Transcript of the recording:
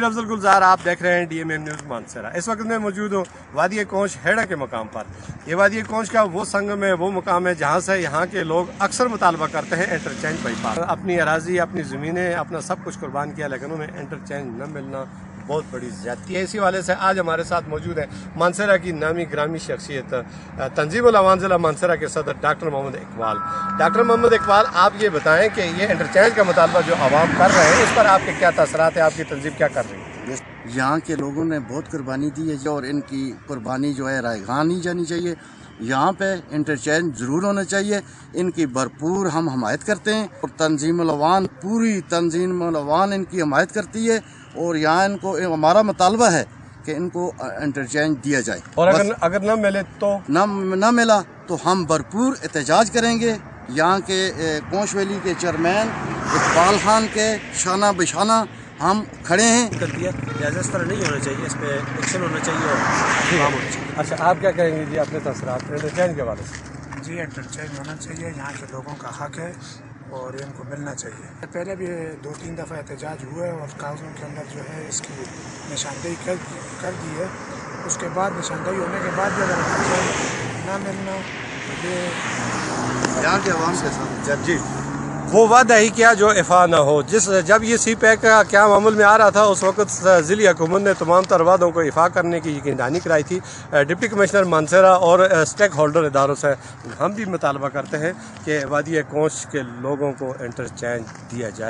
अफजल गुलजार, आप देख रहे हैं DMM न्यूज़ मानसरा। इस वक्त मैं मौजूद हूँ वादी कोंच हेड़ा के मकाम पर। ये वादी कोंच का वो संगम है, वो मुकाम है जहाँ से यहाँ के लोग अक्सर मुतालबा करते हैं इंटरचेंज बाईपास। अपनी अराजी, अपनी ज़मीनें, अपना सब कुछ कुर्बान किया, लेकिन उन्हें इंटरचेंज न मिलना बहुत बड़ी ज़्यादती है। इसी वाले से आज हमारे साथ मौजूद है मानसरा की नामी ग्रामी शख्सियत तंजीमुल अवाम ज़िला मानसरा के सदर डॉक्टर मोहम्मद इकबाल। डॉक्टर मोहम्मद इकबाल, आप ये बताएं कि ये इंटरचेंज का मुतालबा जो आवाम कर रहे हैं, इस पर आपके क्या तासरात है, आपकी तंजीम क्या कर रही है? यहाँ के लोगों ने बहुत कुर्बानी दी है जो, और इनकी कुर्बानी जो है रायगान नहीं जानी चाहिए। यहाँ पे इंटरचेंज ज़रूर होना चाहिए, इनकी भरपूर हम हमायत करते हैं और तंजीमुल अवाम, पूरी तंजीमुल अवाम इनकी हमायत करती है। और यहाँ इनको हमारा मुतालबा है कि इनको इंटरचेंज दिया जाए, और अगर न मिले तो न मिला तो हम भरपूर एहतजाज करेंगे। यहाँ के कोंच वैली के चेयरमैन इकबाल खान के शाना बिशाना हम खड़े हैं। कर दिया, लिहाजा इस तरह नहीं होना चाहिए, इस पर एक्शन होना चाहिए और काम होना चाहिए। अच्छा, आप क्या कहेंगे जी अपने तासरात इंटरचेंज के बारे में? जी, इंटरचेंज होना चाहिए, यहाँ के लोगों का हक है और इनको मिलना चाहिए। पहले भी 2-3 दफ़ा एहतजाज हुए और कागज़ों के अंदर जो है इसकी निशानदेही कर दी है। उसके बाद निशानदेही होने के बाद भी अगर इंटरचेंज ना मिलना तो ये यहाँ के अवाम के साथ जी वो वादा ही किया जो इफ़ा ना हो। जब ये सी पैक का क्या मामूल में आ रहा था, उस वक्त ज़िली हुकूमत ने तमाम तर वादों को इफ़ा करने की यकीनदानी कराई थी। डिप्टी कमिश्नर मानसरा और स्टेक होल्डर इदारों से हम भी मुतालबा करते हैं कि वादी कोंच के लोगों को इंटरचेंज दिया जाए।